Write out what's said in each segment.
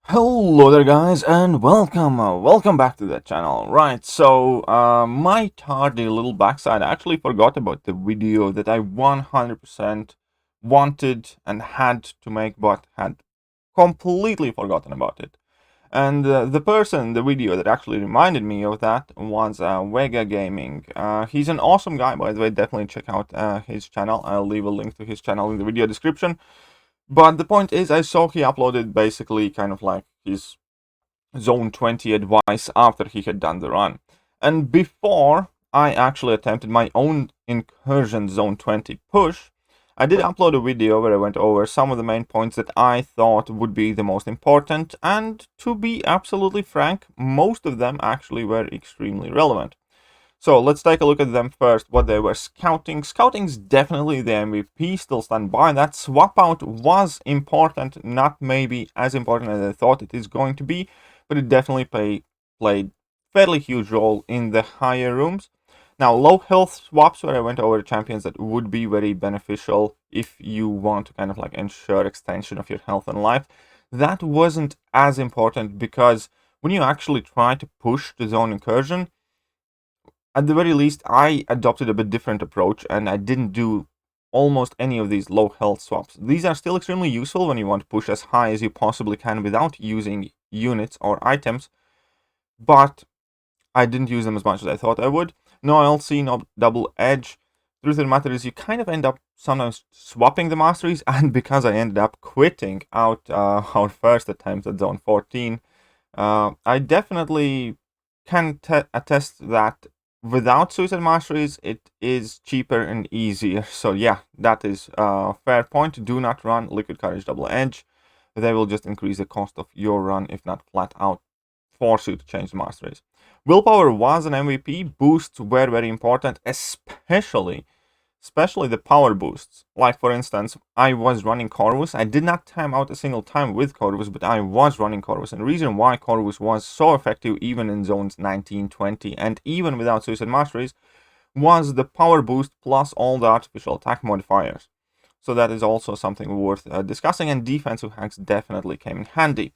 Hello there guys and welcome back to the channel. Right, so my tardy little backside, I actually forgot about the video that I 100% wanted and had to make, but had completely forgotten about it. And the person, the video that actually reminded me of that was Vega Gaming. He's an awesome guy, by the way. Definitely check out his channel. I'll leave a link to his channel in the video description. But the point is, I saw he uploaded basically kind of like his Zone 20 advice after he had done the run. And before I actually attempted my own Incursion Zone 20 push, I did upload a video where I went over some of the main points that I thought would be the most important, and to be absolutely frank, most of them actually were extremely relevant. So let's take a look at them first, what they were scouting. Scouting's definitely the MVP, still stand by that. Swap out was important, not maybe as important as I thought it is going to be, but it definitely played fairly huge role in the higher rooms. Now, low health swaps, where I went over champions that would be very beneficial if you want to kind of like ensure extension of your health and life. That wasn't as important because when you actually try to push the zone incursion, at the very least, I adopted a bit different approach and I didn't do almost any of these low health swaps. These are still extremely useful when you want to push as high as you possibly can without using units or items, but I didn't use them as much as I thought I would. No LC, no double edge. Truth of the matter is you kind of end up sometimes swapping the masteries, and because I ended up quitting out our first attempt at zone 14, I definitely can attest that without suicide masteries it is cheaper and easier. So yeah, that is a fair point. Do not run liquid courage double edge. They will just increase the cost of your run, if not flat out force you to change the masteries. Willpower was an MVP. Boosts were very important, especially the power boosts. Like for instance, I was running Corvus. I did not time out a single time with Corvus, but I was running Corvus. And the reason why Corvus was so effective even in zones 19, 20, and even without Suicide Masteries was the power boost plus all the artificial attack modifiers. So that is also something worth discussing, and defensive hacks definitely came in handy.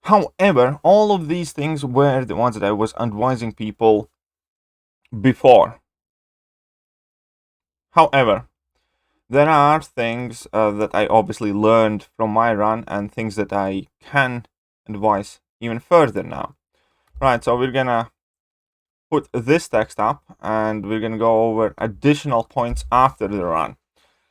However, all of these things were the ones that I was advising people before. However, there are things that I obviously learned from my run and things that I can advise even further now. Right, so we're gonna put this text up and we're gonna go over additional points after the run.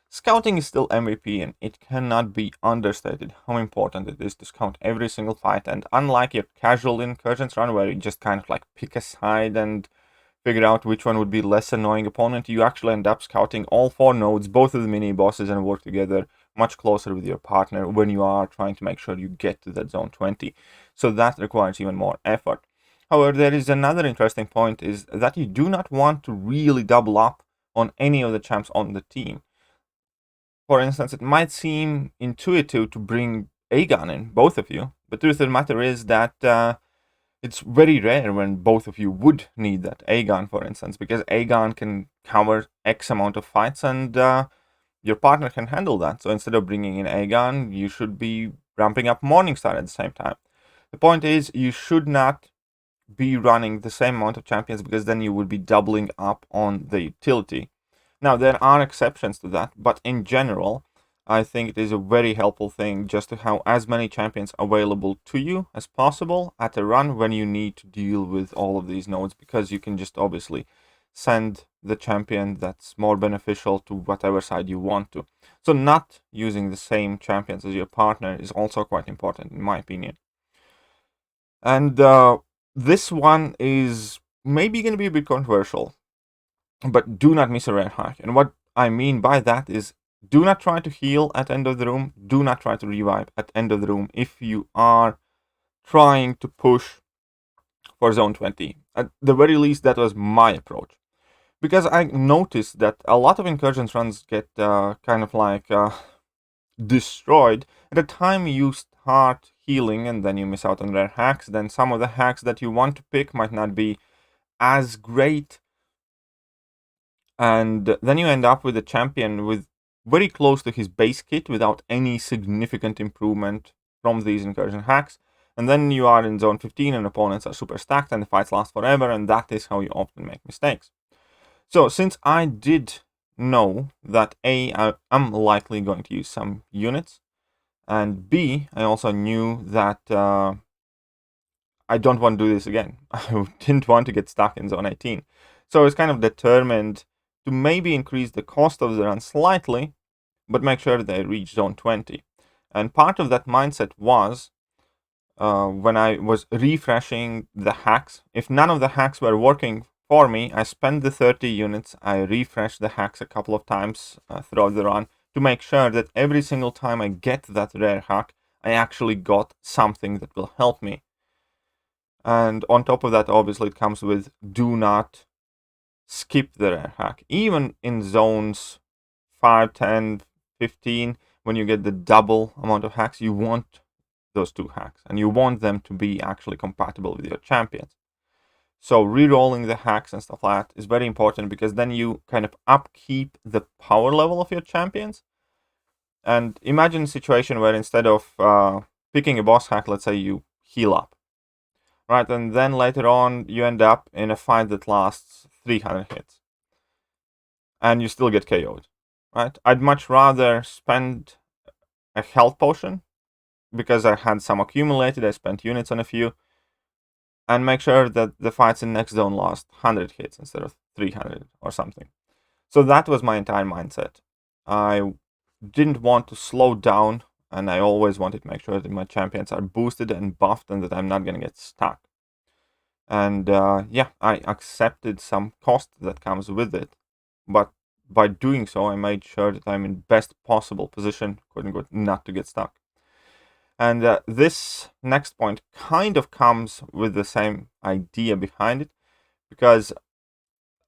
Scouting is still MVP, and it cannot be understated how important it is to scout every single fight. And unlike your casual Incursions run where you just kind of like pick a side and figure out which one would be less annoying opponent, you actually end up scouting all 4 nodes, both of the mini bosses, and work together much closer with your partner when you are trying to make sure you get to that zone 20. So that requires even more effort. However, there is another interesting point, is that you do not want to really double up on any of the champs on the team. For instance, it might seem intuitive to bring Aegon in, both of you, but the truth of the matter is that it's very rare when both of you would need that. Aegon, for instance, because Aegon can cover X amount of fights, and your partner can handle that. So instead of bringing in Aegon, you should be ramping up Morningstar at the same time. The point is, you should not be running the same amount of champions, because then you would be doubling up on the utility. Now, there are exceptions to that, but in general, I think it is a very helpful thing just to have as many champions available to you as possible at a run when you need to deal with all of these nodes, because you can just obviously send the champion that's more beneficial to whatever side you want to. So not using the same champions as your partner is also quite important, in my opinion. And this one is maybe going to be a bit controversial, but do not miss a rare hack. And what I mean by that is, do not try to heal at end of the room. Do not try to revive at end of the room if you are trying to push for zone 20. At the very least, that was my approach. Because I noticed that a lot of Incursions runs get kind of like destroyed at the time you start healing, and then you miss out on rare hacks. Then some of the hacks that you want to pick might not be as great, and then you end up with a champion with very close to his base kit without any significant improvement from these Incursion hacks. And then you are in zone 15 and opponents are super stacked and the fights last forever, and that is how you often make mistakes. So since I did know that I'm likely going to use some units, and B, I also knew that I don't want to do this again. I didn't want to get stuck in zone 18. So I was kind of determined to maybe increase the cost of the run slightly, but make sure they reach zone 20. And part of that mindset was when I was refreshing the hacks. If none of the hacks were working for me, I spent the 30 units, I refreshed the hacks a couple of times throughout the run to make sure that every single time I get that rare hack, I actually got something that will help me. And on top of that, obviously, it comes with do not skip the rare hack. Even in zones 5, 10, 15, when you get the double amount of hacks, you want those 2 hacks. And you want them to be actually compatible with your champions. So re-rolling the hacks and stuff like that is very important, because then you kind of upkeep the power level of your champions. And imagine a situation where instead of picking a boss hack, let's say you heal up. Right, and then later on you end up in a fight that lasts 300 hits. And you still get KO'd. Right? I'd much rather spend a health potion, because I had some accumulated, I spent units on a few, and make sure that the fights in next zone last 100 hits instead of 300 or something. So that was my entire mindset. I didn't want to slow down, and I always wanted to make sure that my champions are boosted and buffed and that I'm not going to get stuck. And yeah, I accepted some cost that comes with it, but by doing so, I made sure that I'm in best possible position, quote unquote, not to get stuck. And this next point kind of comes with the same idea behind it, because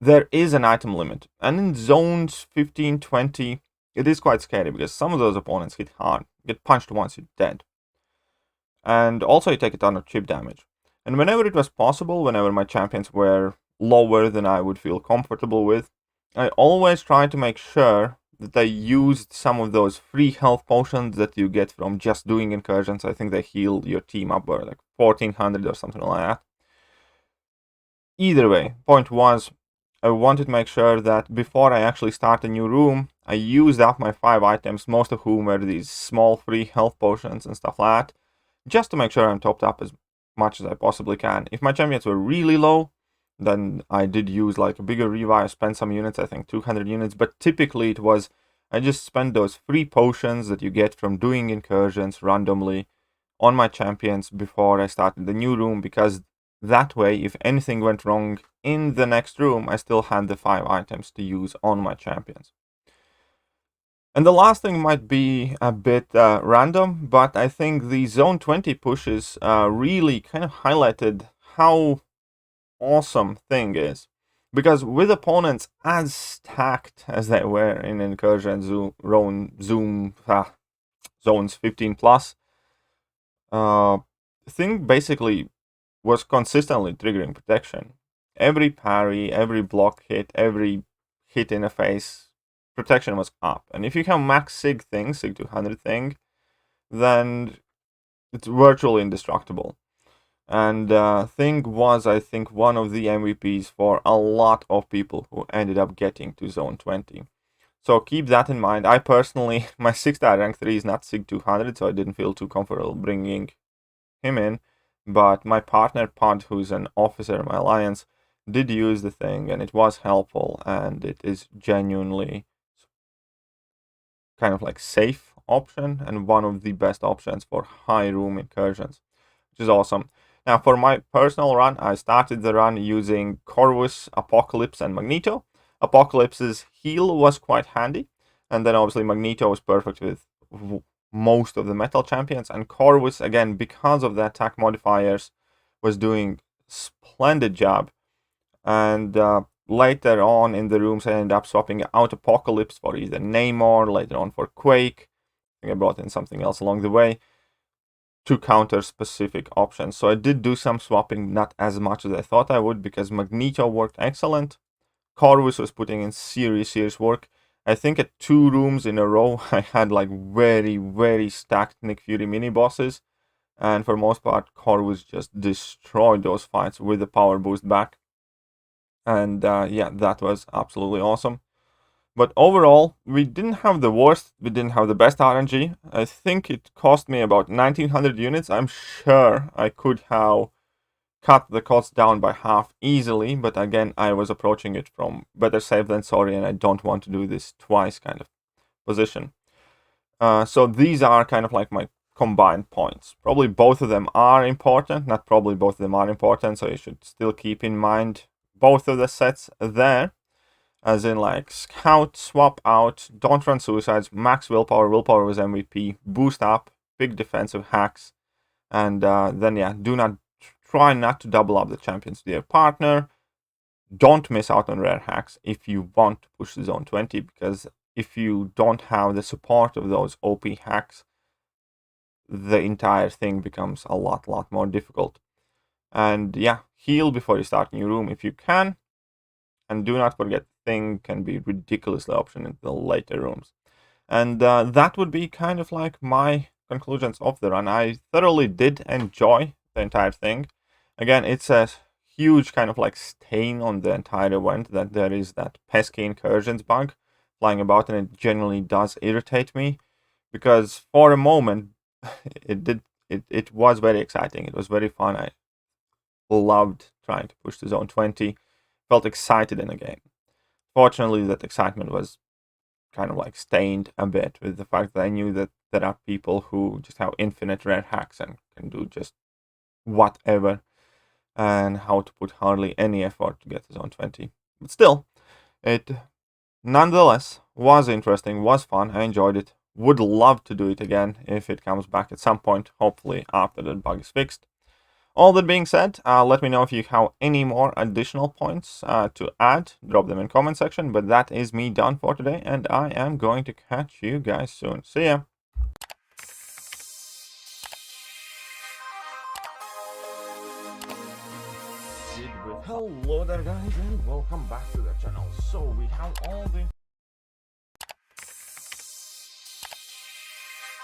there is an item limit, and in zones 15, 20, it is quite scary, because some of those opponents hit hard. Get punched once, you're dead. And also you take a ton of chip damage. And whenever it was possible, whenever my champions were lower than I would feel comfortable with, I always tried to make sure that I used some of those free health potions that you get from just doing incursions. I think they heal your team up by like 1400 or something like that. Either way, point was, I wanted to make sure that before I actually start a new room, I used up my 5 items, most of whom were these small free health potions and stuff like that, just to make sure I'm topped up as much as I possibly can. If my champions were really low, then I did use like a bigger revive, spend some units, I think 200 units, but typically it was, I just spent those free potions that you get from doing incursions randomly on my champions before I started the new room, because that way, if anything went wrong in the next room, I still had the 5 items to use on my champions. And the last thing might be a bit random, but I think the zone 20 pushes really kind of highlighted how awesome thing is. Because with opponents as stacked as they were in Incursion zones 15 plus, thing basically was consistently triggering protection. Every parry, every block hit, every hit in the face, protection was up. And if you can max Sig thing, Sig 200 thing, then it's virtually indestructible. And Thing was, I think, one of the MVPs for a lot of people who ended up getting to zone 20. So keep that in mind. I personally, my 6-star rank 3 is not Sig 200, so I didn't feel too comfortable bringing him in. But my partner Pod, who's an officer in my alliance, did use the thing, and it was helpful, and it is genuinely kind of like safe option and one of the best options for high room incursions, which is awesome. Now for my personal run, I started the run using Corvus, Apocalypse, and Magneto. Apocalypse's heal was quite handy, and then obviously Magneto was perfect with most of the metal champions, and Corvus, again, because of the attack modifiers, was doing splendid job. And later on in the rooms, I ended up swapping out Apocalypse for either Namor, later on for Quake. I think I brought in something else along the way to counter specific options. So I did do some swapping, not as much as I thought I would, because Magneto worked excellent. Corvus was putting in serious work. I think at 2 rooms in a row, I had like very, very stacked Nick Fury mini bosses. and for most part, Corvus just destroyed those fights with the power boost back. And yeah, that was absolutely awesome. But overall, we didn't have the worst, we didn't have the best RNG. I think it cost me about 1900 units. I'm sure I could have cut the cost down by half easily, but again, I was approaching it from better safe than sorry, and I don't want to do this twice kind of position. So these are kind of like my combined points. Probably both of them are important, not probably both of them are important, so you should still keep in mind both of the sets there. As in, like, scout, swap out, don't run suicides, max willpower, willpower was MVP, boost up, big defensive hacks, and then yeah, try not to double up the champions to their partner. Don't miss out on rare hacks if you want to push the zone 20, because if you don't have the support of those OP hacks, the entire thing becomes a lot more difficult. And yeah, heal before you start new room if you can. And do not forget, thing can be ridiculously option in the later rooms. And that would be kind of like my conclusions of the run. I thoroughly did enjoy the entire thing. Again, it's a huge kind of like stain on the entire event that there is that pesky incursions bug flying about, and it generally does irritate me, because for a moment it was very exciting. It was very fun. I loved trying to push the zone 20. Felt excited in the game. Fortunately, that excitement was kind of like stained a bit with the fact that I knew that there are people who just have infinite rare hacks and can do just whatever, and how to put hardly any effort to get to zone 20. But still, it nonetheless was interesting, was fun, I enjoyed it. Would love to do it again if it comes back at some point, hopefully after the bug is fixed. All that being said, let me know if you have any more additional points to add. Drop them in comment section. But that is me done for today, and I am going to catch you guys soon. See ya! Hello there guys, and welcome back to the channel. So we have all the